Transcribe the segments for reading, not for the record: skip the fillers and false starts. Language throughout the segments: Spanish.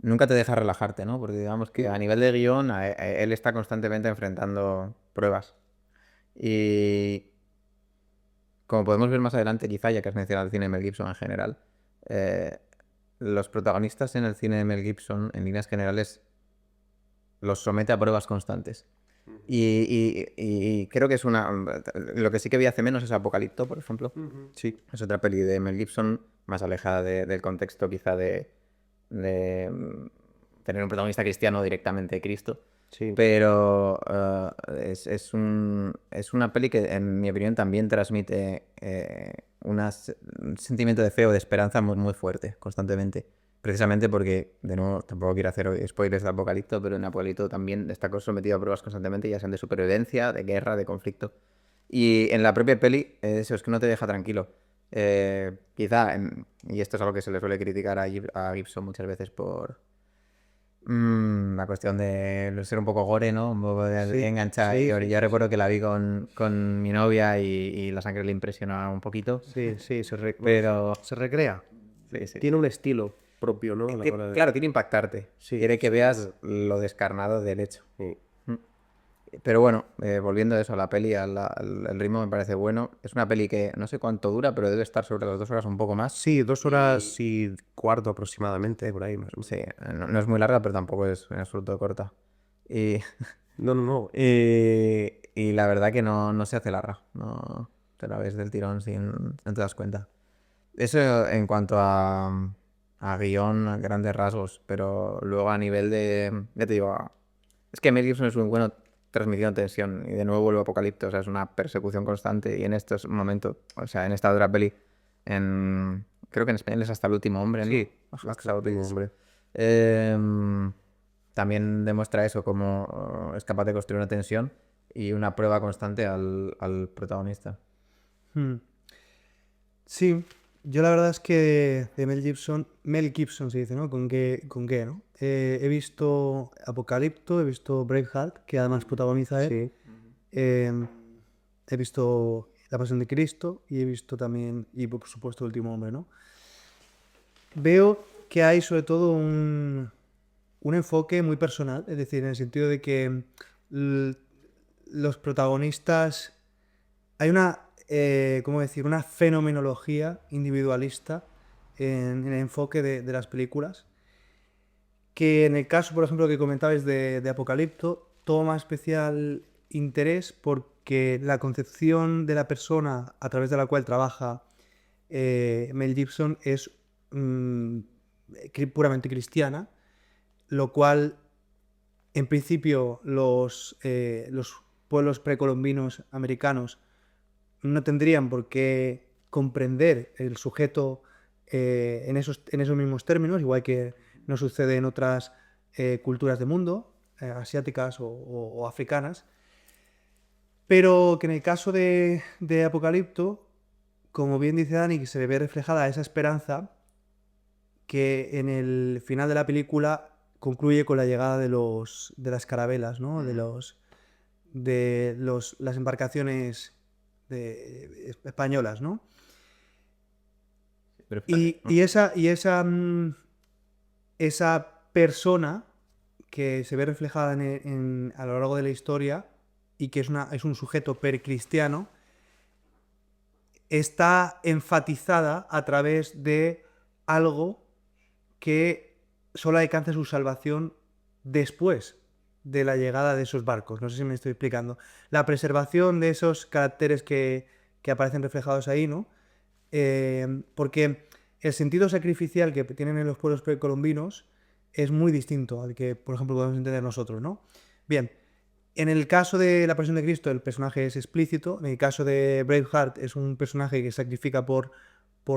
nunca te deja relajarte, ¿no? Porque digamos que a nivel de guión, él está constantemente enfrentando pruebas. Y como podemos ver más adelante, quizá, ya que has mencionado el cine de Mel Gibson en general, eh, los protagonistas en el cine de Mel Gibson, en líneas generales, los somete a pruebas constantes. Y creo que es una... Lo que sí que vi hace menos es Apocalipto, por ejemplo. Sí, Es otra peli de Mel Gibson, más alejada del contexto quizá de tener un protagonista cristiano directamente de Cristo. sí. Pero es una peli que, en mi opinión, también transmite un sentimiento de fe o de esperanza muy, muy fuerte, constantemente. Precisamente porque, de nuevo, tampoco quiero hacer hoy spoilers de Apocalipto, pero en Apocalipto también está sometido a pruebas constantemente, ya sean de supervivencia, de guerra, de conflicto. Y en la propia peli, eso es que no te deja tranquilo. Quizá, y esto es algo que se le suele criticar a Gibson muchas veces por la cuestión de ser un poco gore, ¿no? Un poco de Sí, enganchar. sí, Yo sí, sí, recuerdo sí. que la vi con mi novia y la sangre le impresionaba un poquito. Sí, sí, bueno, Pero se recrea. sí, sí. Tiene un estilo propio, ¿no? A la hora de... Claro, quiere impactarte. Sí, Quiere que veas lo descarnado del hecho. sí. Mm. Pero bueno, volviendo a eso, a la peli, al ritmo me parece bueno. Es una peli que no sé cuánto dura, pero debe estar sobre las 2 horas un poco más. Sí, 2 horas Y y cuarto aproximadamente, por ahí más o menos. sí, no es muy larga, pero tampoco es en absoluto corta. Y, No, no, no. y la verdad que no se hace larga. No te la ves del tirón sin, no te das cuenta. Eso en cuanto a guión, a grandes rasgos, pero luego a nivel de, ya te digo, es que Mel Gibson es un bueno transmitiendo tensión y de nuevo vuelve Apocalipto, o sea, es una persecución constante y en estos momentos, o sea, en esta otra peli, creo que en español es Hasta el último hombre, ¿no? Sí, hasta el último hombre. Em, También demuestra eso, como es capaz de construir una tensión y una prueba constante al protagonista. Hmm. Sí, yo la verdad es que de Mel Gibson se dice, ¿no? Con qué, ¿no? He visto Apocalipto, he visto Braveheart, que además protagoniza él. Sí. eh, He visto La Pasión de Cristo y he visto también, y por supuesto, El Último Hombre, ¿no? Veo que hay sobre todo un enfoque muy personal, es decir, en el sentido de que l- los protagonistas hay una, ¿cómo decir? Una fenomenología individualista en el enfoque de las películas, que en el caso, por ejemplo, que comentabais de Apocalipto, toma especial interés porque la concepción de la persona a través de la cual trabaja Mel Gibson es mm, puramente cristiana, lo cual, en principio, los pueblos precolombinos americanos no tendrían por qué comprender el sujeto en esos mismos términos, igual que no sucede en otras culturas del mundo, asiáticas o africanas, pero que en el caso de Apocalipto, como bien dice Dani, que se ve reflejada esa esperanza que en el final de la película concluye con la llegada de las carabelas, ¿no? Las embarcaciones españolas, ¿no? Pero fíjate, Y esa persona que se ve reflejada a lo largo de la historia y que es un sujeto precristiano, está enfatizada a través de algo que solo alcanza su salvación después de la llegada de esos barcos. No sé si me estoy explicando. La preservación de esos caracteres que aparecen reflejados ahí, ¿no? Porque el sentido sacrificial que tienen en los pueblos precolombinos es muy distinto al que, por ejemplo, podemos entender nosotros, ¿no? Bien, en el caso de La Pasión de Cristo, el personaje es explícito. En el caso de Braveheart, es un personaje que sacrifica por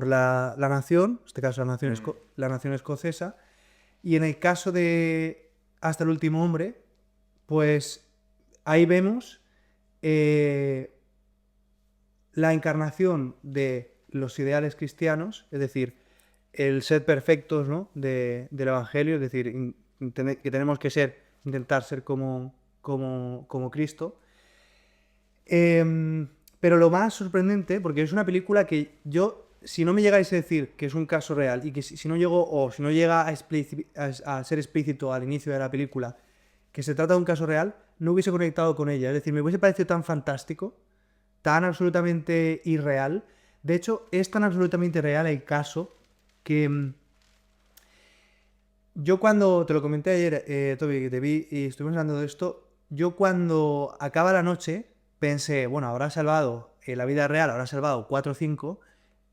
la nación, en este caso la nación escocesa. Y en el caso de Hasta el último hombre, pues ahí vemos eh, la encarnación de los ideales cristianos, es decir, el ser perfectos, ¿no? Del Evangelio, es decir, que tenemos que intentar ser como Cristo. Pero lo más sorprendente, porque es una película que yo si no me llegáis a decir que es un caso real y que si no llego o si no llega a ser explícito al inicio de la película que se trata de un caso real, no hubiese conectado con ella. Es decir, me hubiese parecido tan fantástico, tan absolutamente irreal. De hecho, es tan absolutamente real el caso que yo cuando, te lo comenté ayer, Toby, que te vi y estuvimos hablando de esto, yo cuando acaba la noche pensé, bueno, habrá salvado, en la vida real habrá salvado 4 o 5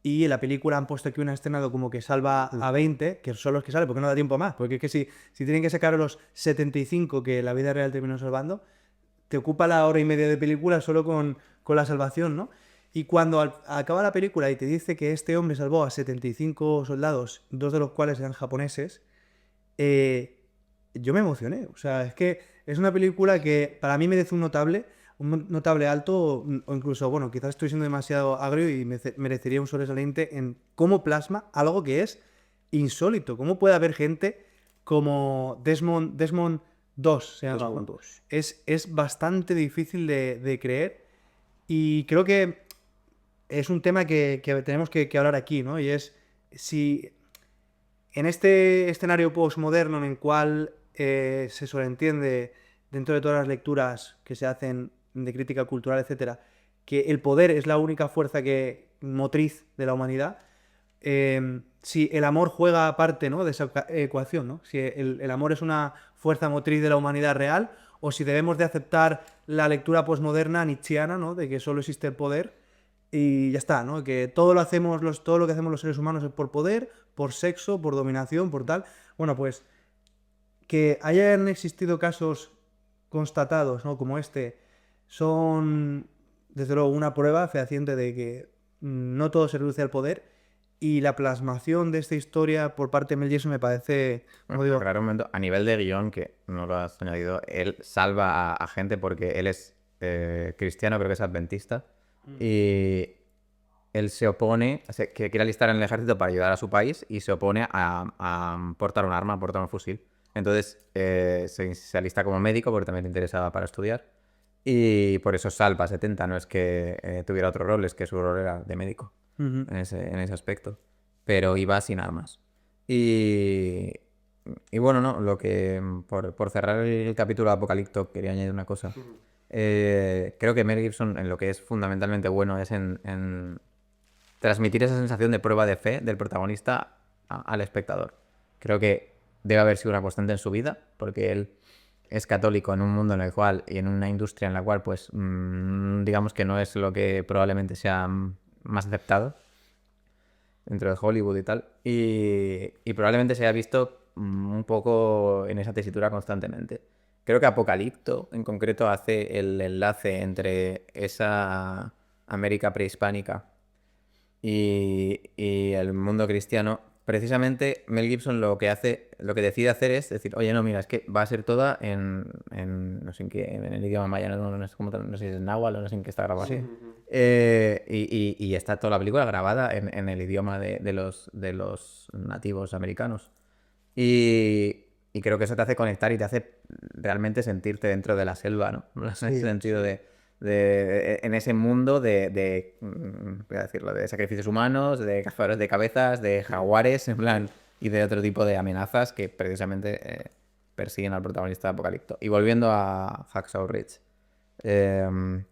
y en la película han puesto aquí una escena de como que salva a 20, que son los que salen, porque no da tiempo más. Porque es que si tienen que sacar los 75 que la vida real terminó salvando, te ocupa la hora y media de película solo con la salvación, ¿no? Y cuando acaba la película y te dice que este hombre salvó a 75 soldados, 2 de los cuales eran japoneses, yo me emocioné. O sea, es que es una película que para mí merece un notable alto, o incluso, bueno, quizás estoy siendo demasiado agrio y merecería un sobresaliente en cómo plasma algo que es insólito. ¿Cómo puede haber gente como Desmond 2? Se llama. Desmond 2. Es bastante difícil de creer y creo que es un tema que tenemos que hablar aquí, ¿no? Y es si en este escenario postmoderno en el cual se sobreentiende dentro de todas las lecturas que se hacen de crítica cultural, etcétera, que el poder es la única fuerza motriz de la humanidad, si el amor juega parte, ¿no?, de esa ecuación, ¿no? Si el amor es una fuerza motriz de la humanidad real, o si debemos de aceptar la lectura postmoderna nietzscheana, ¿no?, de que solo existe el poder y ya está, ¿no? Que todo lo que hacemos los seres humanos es por poder, por sexo, por dominación, por tal. Bueno, pues que hayan existido casos constatados, ¿no?, como este, son desde luego una prueba fehaciente de que no todo se reduce al poder, y la plasmación de esta historia por parte de Mel Gibson me parece, como digo, Claro, un momento, a nivel de guión, que no lo has añadido, él salva a gente porque él es cristiano, creo que es adventista, y él se opone, o sea, que quiere alistar en el ejército para ayudar a su país y se opone a portar un arma, a portar un fusil. Entonces se alista como médico porque también le interesaba para estudiar y por eso salva a 70, no es que tuviera otro rol, es que su rol era de médico en ese aspecto, pero iba sin armas. Y bueno, no, lo que por cerrar el capítulo de Apocalipto quería añadir una cosa. Creo que Mel Gibson en lo que es fundamentalmente bueno es en transmitir esa sensación de prueba de fe del protagonista al espectador. Creo que debe haber sido una constante en su vida, porque él es católico en un mundo en el cual y en una industria en la cual, pues, digamos que no es lo que probablemente sea más aceptado dentro de Hollywood y tal, y probablemente se haya visto un poco en esa tesitura constantemente. Creo que Apocalipto en concreto hace el enlace entre esa América prehispánica y el mundo cristiano. Precisamente Mel Gibson lo que decide hacer es decir, oye, no, mira, es que va a ser toda no sé en qué, en el idioma maya, no sé cómo, no sé si es náhuatl o no sé en qué está grabado. Sí. Y está toda la película grabada en el idioma de los nativos americanos. Y creo que eso te hace conectar y te hace realmente sentirte dentro de la selva, ¿no? En ese sentido en ese mundo voy a decirlo, de sacrificios humanos, de cazadores de cabezas, de jaguares, en plan, y de otro tipo de amenazas que precisamente persiguen al protagonista de Apocalipto. Y volviendo a Hacksaw Ridge, el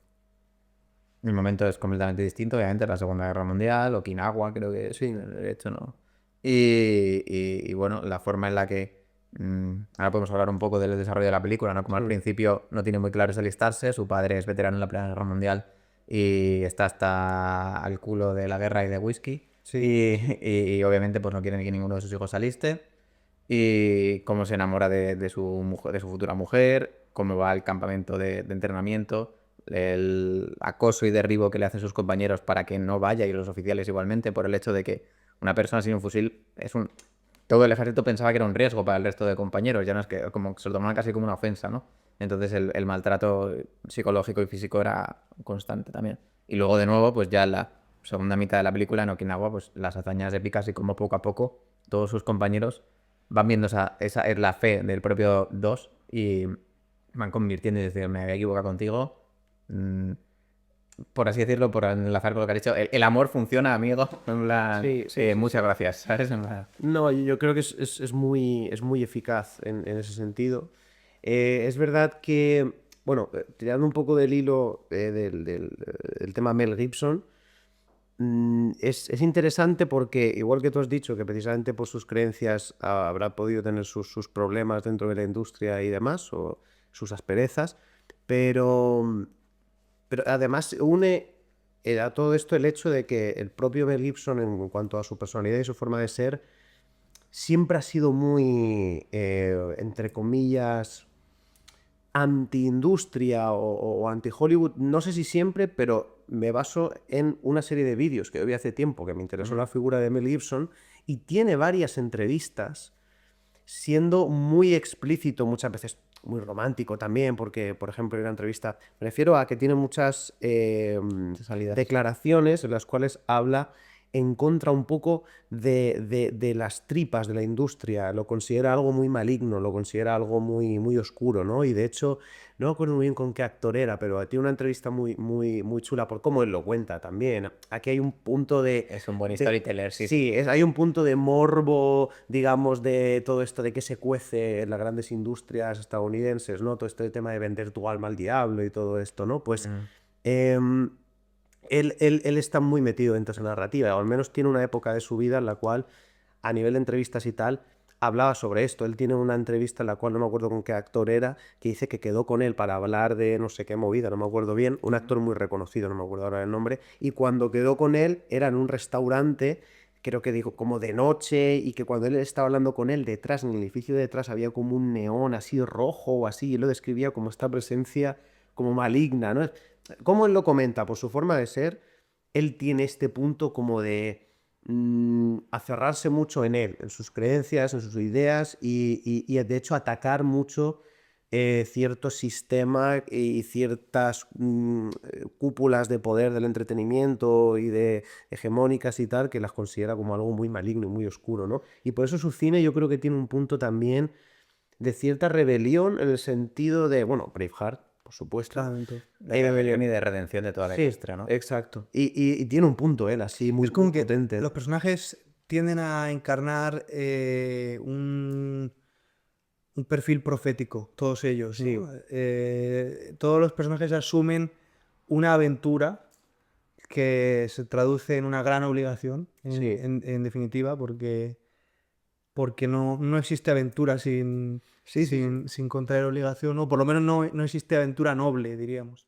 momento es completamente distinto, obviamente, la Segunda Guerra Mundial, Okinawa, creo que sí, de hecho, ¿no? Y bueno, la forma en la que ahora podemos hablar un poco del desarrollo de la película, ¿no? Como al principio no tiene muy claro es alistarse, su padre es veterano en la Primera Guerra Mundial y está hasta al culo de la guerra y de whisky. Sí. Y obviamente pues no quiere que ninguno de sus hijos se aliste. Y cómo se enamora de su mujer, de su futura mujer, cómo va al campamento de entrenamiento, el acoso y derribo que le hacen sus compañeros para que no vaya, y los oficiales igualmente, por el hecho de que una persona sin un fusil todo el ejército pensaba que era un riesgo para el resto de compañeros, ya no es que como se lo tomaban casi como una ofensa, ¿no? Entonces el maltrato psicológico y físico era constante también. Y luego de nuevo, pues ya en la segunda mitad de la película, en Okinawa, pues las hazañas épicas y como poco a poco todos sus compañeros van viendo esa es la fe del propio Dos y van convirtiendo y decir, me había equivocado contigo, por así decirlo, por enlazar con lo que has dicho, el amor funciona, amigo. En plan, muchas gracias, ¿sabes? En plan, No, yo creo que es muy eficaz en ese sentido. Es verdad que, bueno, tirando un poco del hilo del tema Mel Gibson, es interesante porque, igual que tú has dicho, que precisamente por sus creencias habrá podido tener sus problemas dentro de la industria y demás, o sus asperezas, pero, pero además une a todo esto el hecho de que el propio Mel Gibson, en cuanto a su personalidad y su forma de ser, siempre ha sido muy, entre comillas, anti-industria o anti-Hollywood. No sé si siempre, pero me baso en una serie de vídeos que yo vi hace tiempo que me interesó la figura de Mel Gibson, y tiene varias entrevistas siendo muy explícito, muchas veces muy romántico también, porque, por ejemplo, en una entrevista, me refiero a que tiene muchas salidas. declaraciones en las cuales habla en contra un poco de las tripas de la industria, lo considera algo muy maligno, lo considera algo muy oscuro, ¿no? Y de hecho, no me acuerdo muy bien con qué actor era, pero tiene una entrevista muy chula por cómo él lo cuenta también. Aquí hay un punto de... Es un buen storyteller, sí. Sí, hay un punto de morbo, digamos, de todo esto de que se cuece en las grandes industrias estadounidenses, ¿no? Todo este tema de vender tu alma al diablo y todo esto, ¿no? Pues él está muy metido dentro de esa narrativa, o al menos tiene una época de su vida en la cual, a nivel de entrevistas y tal, hablaba sobre esto. Él tiene una entrevista en la cual no me acuerdo con qué actor era, que dice que quedó con él para hablar de no sé qué movida, no me acuerdo bien, un actor muy reconocido, no me acuerdo ahora el nombre, y cuando quedó con él era en un restaurante, creo que digo, como de noche, y que cuando él estaba hablando con él, detrás, en el edificio de detrás, había como un neón así rojo o así, y él lo describía como esta presencia como maligna, ¿no? ¿Cómo él lo comenta? Por su forma de ser, él tiene este punto como de aferrarse mucho en él, en sus creencias, en sus ideas y de hecho atacar mucho cierto sistema y ciertas cúpulas de poder del entretenimiento y de hegemónicas y tal, que las considera como algo muy maligno y muy oscuro, ¿no? Y por eso su cine yo creo que tiene un punto también de cierta rebelión en el sentido de, bueno, Braveheart, por supuesto. Claramente. De rebelión y de redención de toda la Sí, industria, ¿no? exacto. Y tiene un punto él así muy Es como que potente. los personajes tienden a encarnar un perfil profético, todos ellos, ¿no? Sí. Todos los personajes asumen una aventura que se traduce en una gran obligación, Sí. en definitiva, porque no existe aventura sin contraer obligación, o por lo menos no existe aventura noble, diríamos.